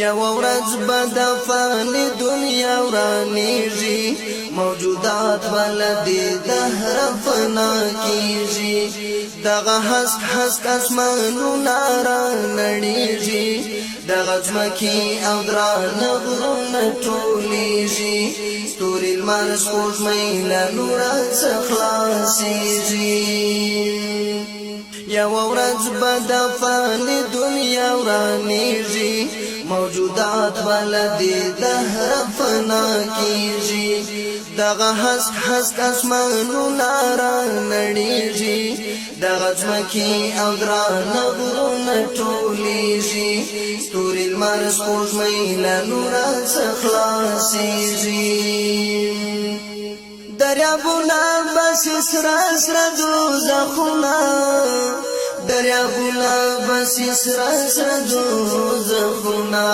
یو ورځ به د فانی دنیا ورانیږي موجودات ولدي دهر فنا کیږي دغه هست اسمانونه را نړیږي دغه ځمکې او درانه غرونه ټولیږي ستوري لمر سپوږمۍ له نوره څخه خلاصیږي یو ورځ به د فانی دنیا ورانیږي موجودات ولدي دهر فنا کیږي دغه هست اسمانونه را نړیږي دغه ځمکې او درانه غرونه ټولیږي ستوري لمر سپوږمۍ له نوره څخه خلاصیږي دریابونه بس سره سره دوزخونه دریابونه بس سره سره دوزخونه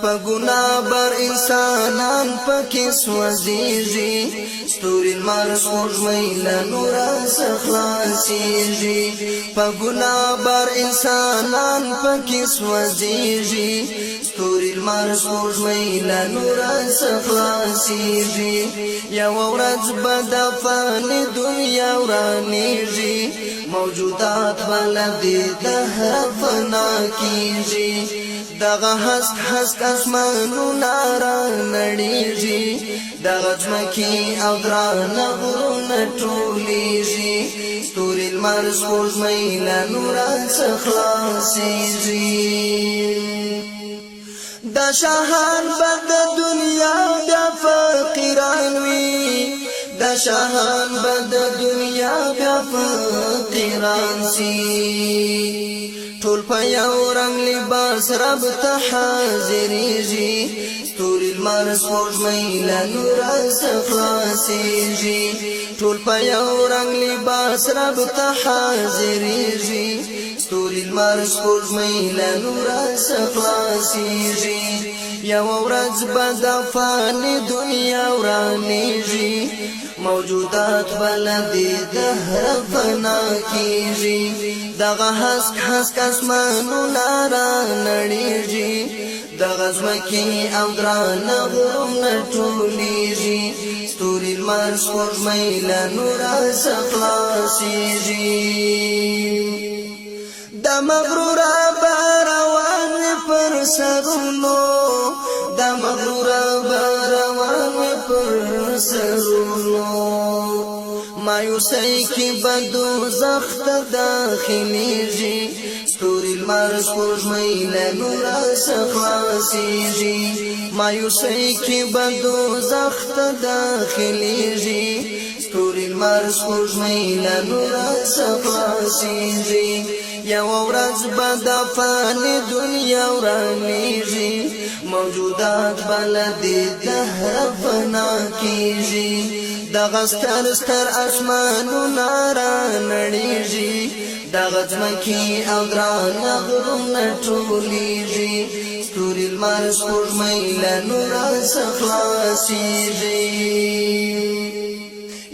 په ګناه بر انسانان پکې سوځيږي ستوري لمر سپوږمۍ له نوره څخه خلاصیږي په ګناه بر انسانان پکې سوځيږي ستوري لمر سپوږمۍ له نوره څخه خلاصیږي یو ورځ به د فانی دنیا ورانیږي موجودات ولدي دهر فنا کیږي دغه هست اسمانونه را نړیږي دغه ځمکې او درانه غرونه ټولیږي ستوري لمر سپوږمۍ له نوره څخه خلاصیږي دا شاهان به د دنیا بیا فقیران وي دا شاهان به د دنیا بیا فقیران سي ټول په یو رنگ لباس رب ته حاضرېږي ستوري لمر سپوږمۍ له نوره څخه خلاصیږي ټول په یو رنگ لباس رب ته حاضرېږي ستوري لمر سپوږمۍ له نوره څخه خلاصیږي یو ورځ به د فانی دنیا ورانیږي موجودات ولدي دهر فنا کیږي دغه هست اسمانونه را نړیږي دغه ځمکې او درانه غرونه ټولیږي ستوري لمر سپوږمۍ له نوره څخه خلاصیږي د مغروره به روان پر سرونو د مغروره به روان پر سرونو مایوسی کی به دوزخ ته داخلیږي ستوري لمر سپوږمۍ له نوره څخه خلاصیږي مایوسی کی به دوزخ ته داخلیږي ستوري لمر سپوږمۍ له نوره څخه خلاصیږي یو ورځ به د فانی دنیا ورانیږي موجودات ولدي دهر فنا کیږي دغه ستر اسمانونه را نړیږي دغه ځمکې او درانه غرونه ټولیږي ستوري لمر سپوږمۍ له نوره څخه خلاصیږي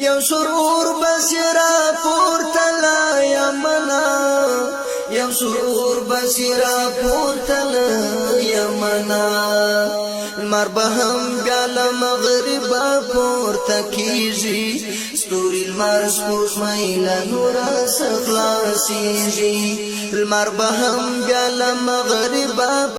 یو سرور بس را پورته له یمنه یو سرور بس را پورته له یمنه لمر به هم بیا له مغربه پورته کیږي ستوري لمر سپوږمۍ له نوره څخه خلاصیږي لمر به هم بیا له مغربه